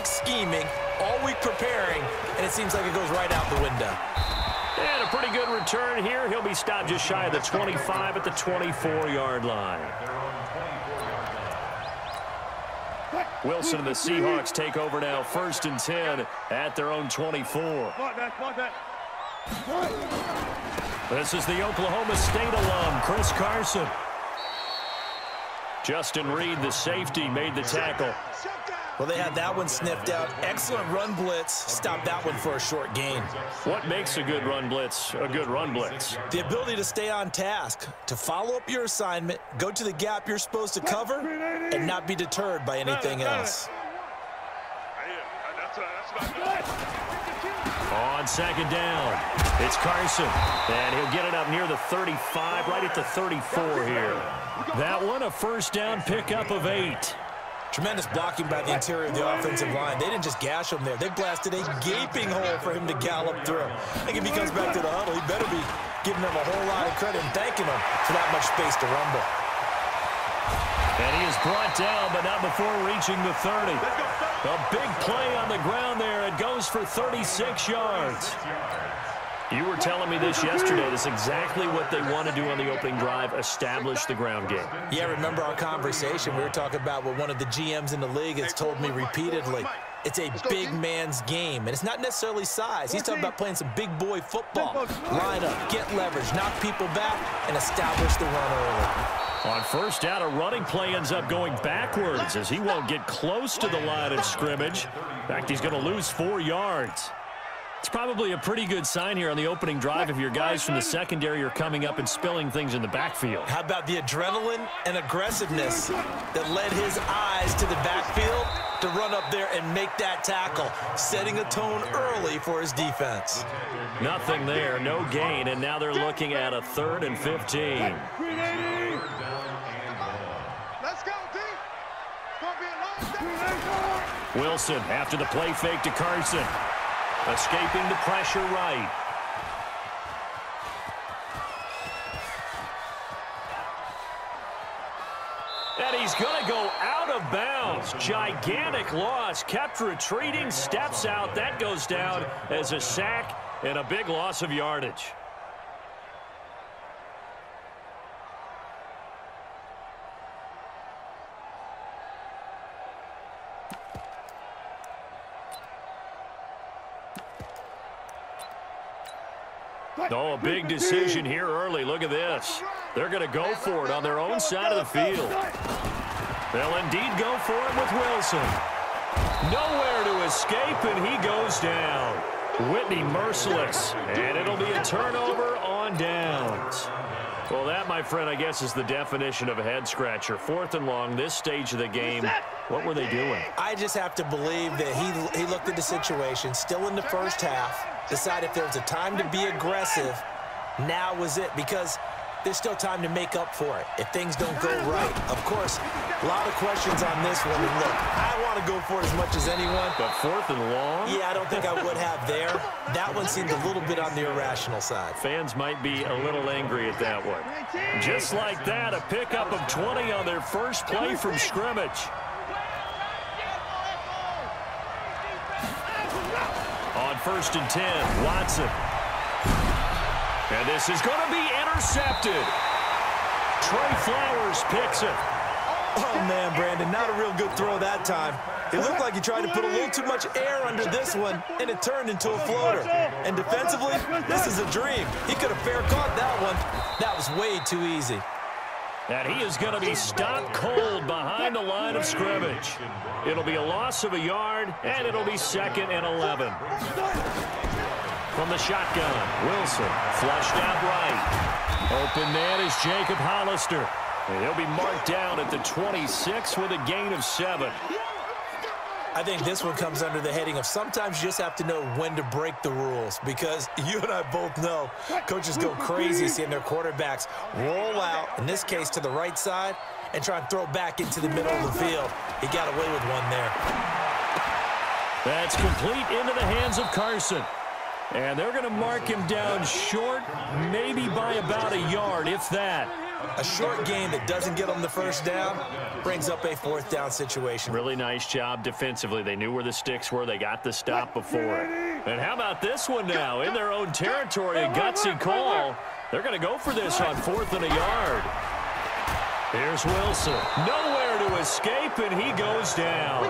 week scheming, all week preparing, and it seems like it goes right out the window. And a pretty good return here. He'll be stopped just shy of the 25 at the 24-yard line. Wilson and the Seahawks take over now, 1st and 10 at their own 24. This is the Oklahoma State alum, Chris Carson. Justin Reed, the safety, made the tackle. Well, they had that one sniffed out. Excellent run blitz. Stopped that one for a short gain. What makes a good run blitz a good run blitz? The ability to stay on task, to follow up your assignment, go to the gap you're supposed to cover, and not be deterred by anything else. On 2nd down, it's Carson, and he'll get it up near the 35, right at the 34 here. That one, a 1st down pickup of 8. Tremendous blocking by the interior of the offensive line. They didn't just gash him there. They blasted a gaping hole for him to gallop through. I think if he comes back to the huddle, he better be giving them a whole lot of credit and thanking them for that much space to rumble. And he is brought down, but not before reaching the 30. A big play on the ground there. It goes for 36 yards. You were telling me this yesterday. This is exactly what they want to do on the opening drive, establish the ground game. Yeah, remember our conversation. We were talking about what one of the GMs in the league has told me repeatedly. It's a big man's game, and it's not necessarily size. He's talking about playing some big boy football. Line up, get leverage, knock people back, and establish the run early. On 1st down, a running play ends up going backwards as he won't get close to the line of scrimmage. In fact, he's going to lose 4 yards. It's probably a pretty good sign here on the opening drive if your guys from the secondary are coming up and spilling things in the backfield. How about the adrenaline and aggressiveness that led his eyes to the backfield to run up there and make that tackle, setting a tone early for his defense. Nothing there, no gain, and now they're looking at a 3rd and 15. Let's go, D. It's going to be a long day. Wilson after the play fake to Carson. Escaping the pressure right. And he's going to go out of bounds. Gigantic loss. Kept retreating, steps out. That goes down as a sack and a big loss of yardage. Oh, a big decision here early. Look at this. They're going to go for it on their own side of the field. They'll indeed go for it with Wilson. Nowhere to escape, and he goes down. Whitney merciless, and it'll be a turnover on downs. Well, that, my friend, I guess is the definition of a head-scratcher. 4th and long, this stage of the game. What were they doing? I just have to believe that he looked at the situation, still in the 1st half, decided if there was a time to be aggressive, now was it, because there's still time to make up for it if things don't go right. Of course, a lot of questions on this one. And look, I want to go for it as much as anyone. But 4th and long? Yeah, I don't think I would have there. That one seemed a little bit on the irrational side. Fans might be a little angry at that one. Just like that, a pickup of 20 on their first play from scrimmage. On 1st and 10, Watson. And this is going to be intercepted. Trey Flowers picks it. Oh, man, Brandon, not a real good throw that time. It looked like he tried to put a little too much air under this one, and it turned into a floater. And defensively, this is a dream. He could have fair caught that one. That was way too easy. And he is going to be stopped cold behind the line of scrimmage. It'll be a loss of a yard, and it'll be 2nd and 11. From the shotgun, Wilson flushed out right. Open man is Jacob Hollister. And he'll be marked down at the 26 with a gain of 7. I think this one comes under the heading of sometimes you just have to know when to break the rules, because you and I both know coaches go crazy seeing their quarterbacks roll out, in this case to the right side, and try and throw back into the middle of the field. He got away with one there. That's complete into the hands of Carson. And they're going to mark him down short, maybe by about a yard, if that. A short gain that doesn't get them the first down brings up a fourth down situation. Really nice job defensively. They knew where the sticks were. They got the stop before it. And how about this one now? In their own territory, a gutsy call. They're going to go for this on 4th and a yard. Here's Wilson. Nowhere to escape, and he goes down.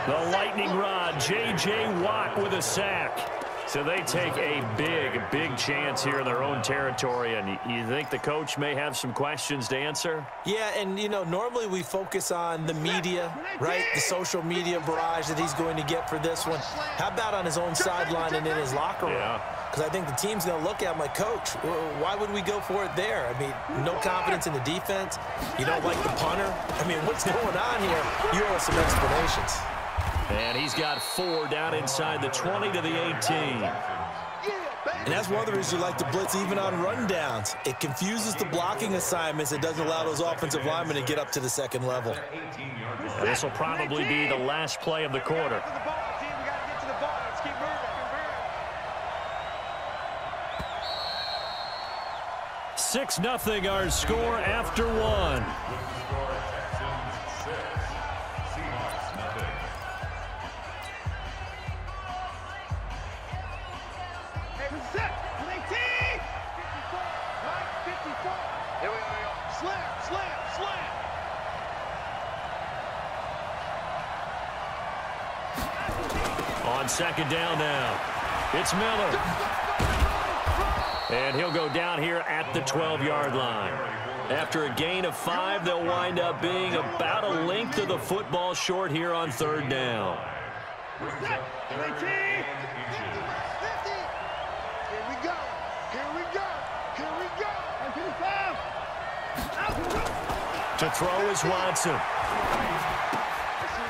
The lightning rod, J.J. Watt with a sack. So they take a big chance here in their own territory, and you think the coach may have some questions to answer? Yeah, and, you know, normally we focus on the media, right? The social media barrage that he's going to get for this one. How about on his own sideline and in his locker room? Because I think the team's going to look at him like, Coach, why would we go for it there? I mean, no confidence in the defense. You don't like the punter. I mean, what's going on here? You owe us some explanations. And he's got 4 down inside the 20 to the 18. And that's one of the reasons you like to blitz even on rundowns. It confuses the blocking assignments. It doesn't allow those offensive linemen to get up to the second level. This will probably be the last play of the quarter. 6-0 our score after 1. On second down now, it's Miller. And he'll go down here at the 12-yard line. After a gain of 5, they'll wind up being about a length of the football short here on 3rd down. To throw is Watson.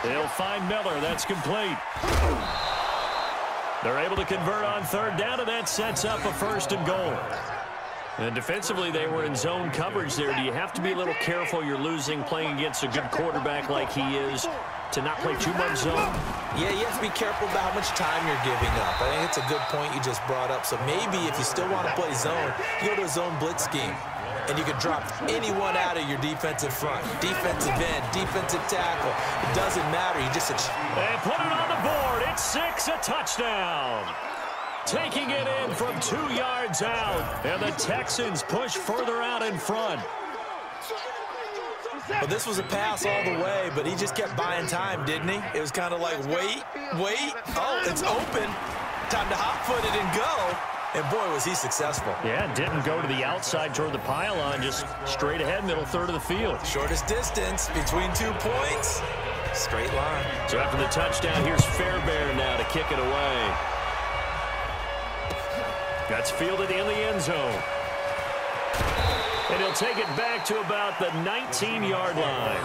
They'll find Miller. That's complete. They're able to convert on 3rd down, and that sets up a 1st and goal. And defensively, they were in zone coverage there. Do you have to be a little careful? You're losing, playing against a good quarterback like he is, to not play too much zone? Yeah, you have to be careful about how much time you're giving up. I think it's a good point you just brought up. So maybe if you still want to play zone, you go to a zone blitz scheme. And you can drop anyone out of your defensive front. Defensive end, defensive tackle. It doesn't matter. You just... They put it on the board. It's 6, a touchdown. Taking it in from 2 yards out. And the Texans push further out in front. Well, this was a pass all the way, but he just kept buying time, didn't he? It was kind of like, wait. Oh, it's open. Time to hot-foot it and go. And, boy, was he successful. Yeah, didn't go to the outside toward the pylon, just straight ahead, middle third of the field. Shortest distance between 2 points, straight line. So after the touchdown, here's Fairbairn now to kick it away. That's fielded in the end zone. And he'll take it back to about the 19-yard line.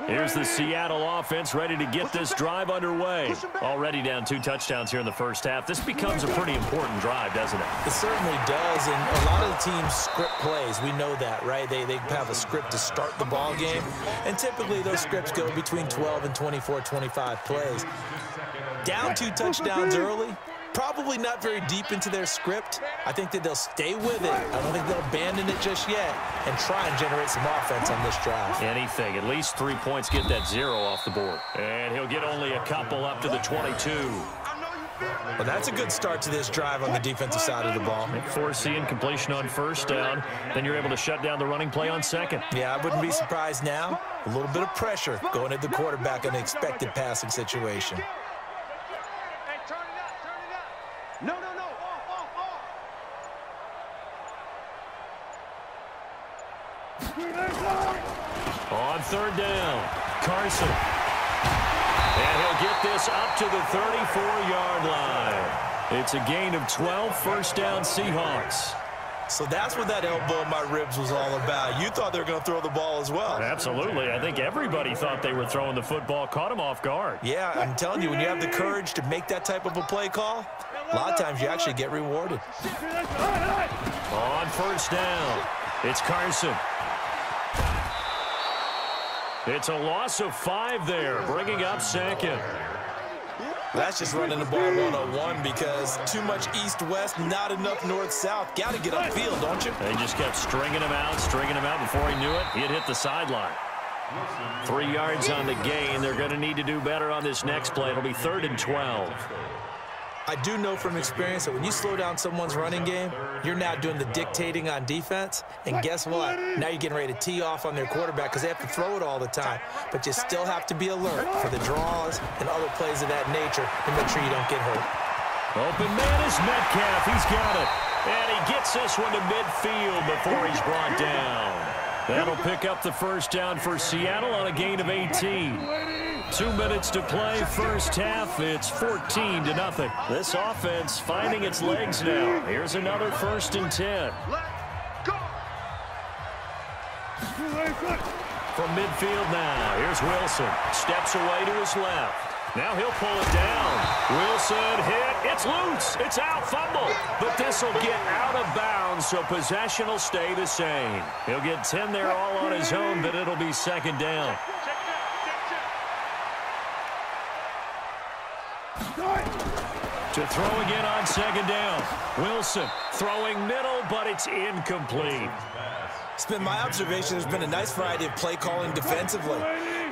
Here's the Seattle offense ready to get this drive underway. Already down 2 touchdowns here in the first half. This becomes a pretty important drive, doesn't it? It certainly does, and a lot of the teams script plays. We know that, right? They have a script to start the ball game, and typically those scripts go between 12 and 24, 25 plays. Down 2 touchdowns early, probably not very deep into their script. I think that they'll stay with it. I don't think they'll abandon it just yet and try and generate some offense on this drive. Anything. At least 3 points, get that 0 off the board. And he'll get only a couple up to the 22. Well, that's a good start to this drive on the defensive side of the ball. Foreseeing completion on 1st down. Then you're able to shut down the running play on 2nd. Yeah, I wouldn't be surprised now. A little bit of pressure going at the quarterback in an expected passing situation. No. On 3rd down, Carson. And he'll get this up to the 34-yard line. It's a gain of 12, 1st down Seahawks. So that's what that elbow in my ribs was all about. You thought they were going to throw the ball as well. Absolutely. I think everybody thought they were throwing the football, caught him off guard. Yeah, I'm telling you, when you have the courage to make that type of a play call, a lot of times you actually get rewarded. On 1st down, it's Carson. It's a loss of 5 there, bringing up 2nd. That's just running the ball 101 because too much east-west, not enough north-south. Got to get upfield, don't you? They just kept stringing him out before he knew it. He had hit the sideline. 3 yards on the gain. They're going to need to do better on this next play. It'll be 3rd and 12. I do know from experience that when you slow down someone's running game, you're now doing the dictating on defense. And guess what? Now you're getting ready to tee off on their quarterback because they have to throw it all the time. But you still have to be alert for the draws and other plays of that nature to make sure you don't get hurt. Open man is Metcalf. He's got it. And he gets this one to midfield before he's brought down. That'll pick up the first down for Seattle on a gain of 18. 2 minutes to play, first half. It's 14-0. This offense finding its legs now. Here's another 1st and 10. From midfield now, here's Wilson. Steps away to his left. Now he'll pull it down. Wilson hit. It's loose. It's out. Fumble. But this will get out of bounds, so possession will stay the same. He'll get 10 there all on his own, but it'll be 2nd down. To throw again on 2nd down. Wilson throwing middle, but it's incomplete. It's been my observation there's been a nice variety of play calling defensively.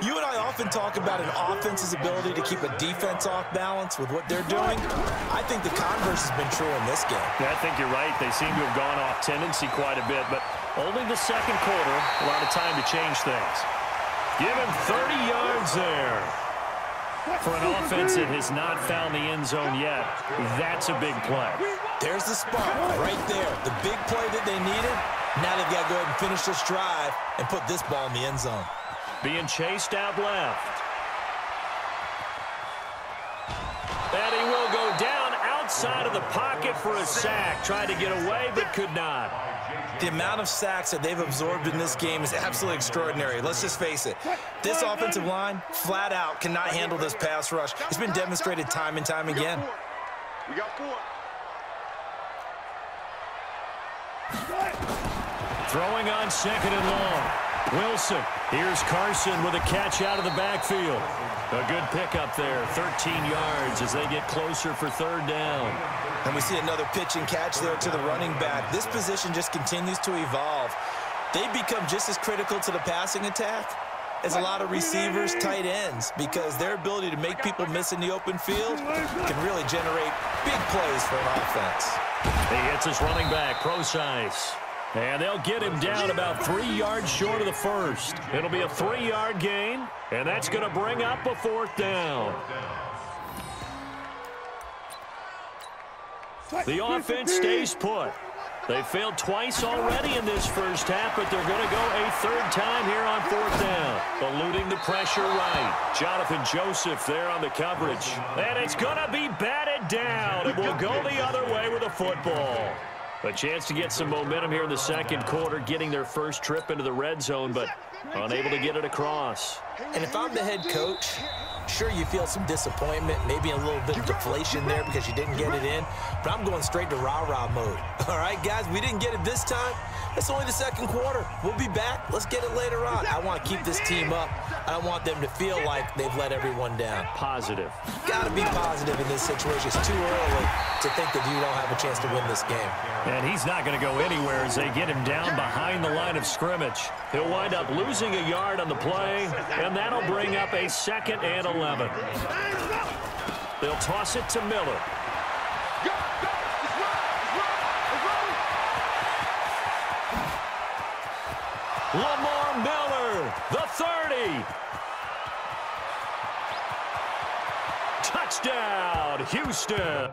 You and I often talk about an offense's ability to keep a defense off balance with what they're doing. I think the converse has been true in this game. Yeah, I think you're right. They seem to have gone off tendency quite a bit, but only the 2nd quarter, a lot of time to change things. Give him 30 yards there. For an offense that has not found the end zone yet, that's a big play. There's the spark right there. The big play that they needed. Now they've got to go ahead and finish this drive and put this ball in the end zone. Being chased out left. And he will go down outside of the pocket for a sack. Tried to get away, but could not. The amount of sacks that they've absorbed in this game is absolutely extraordinary. Let's just face it. This offensive line, flat out, cannot handle this pass rush. It's been demonstrated time and time again. We got 4. Throwing on 2nd and long. Wilson. Here's Carson with a catch out of the backfield. A good pickup there. 13 yards as they get closer for 3rd down. And we see another pitch and catch there to the running back. This position just continues to evolve. They become just as critical to the passing attack as a lot of receivers, tight ends, because their ability to make people miss in the open field can really generate big plays for an offense. He hits his running back, Procise. And they'll get him down about 3 yards short of the first. It'll be a 3-yard gain, and that's going to bring up a 4th down. The offense stays put. They failed twice already in this first half, but they're going to go a 3rd time here on 4th down. Eluding the pressure right. Jonathan Joseph there on the coverage. And it's going to be batted down. It will go the other way with a football. A chance to get some momentum here in the 2nd quarter, getting their first trip into the red zone, but unable to get it across. And if I'm the head coach, sure, you feel some disappointment, maybe a little bit of deflation there because you didn't get it in, but I'm going straight to rah-rah mode. All right, guys, we didn't get it this time. It's only the 2nd quarter. We'll be back. Let's get it later on. I want to keep this team up. I don't want them to feel like they've let everyone down. Positive. Got to be positive in this situation. It's too early to think that you don't have a chance to win this game. And he's not going to go anywhere as they get him down behind the line of scrimmage. He'll wind up losing a yard on the play, and that'll bring up a 2nd and 11. They'll toss it to Miller. Lamar Miller, the 30. Touchdown, Houston.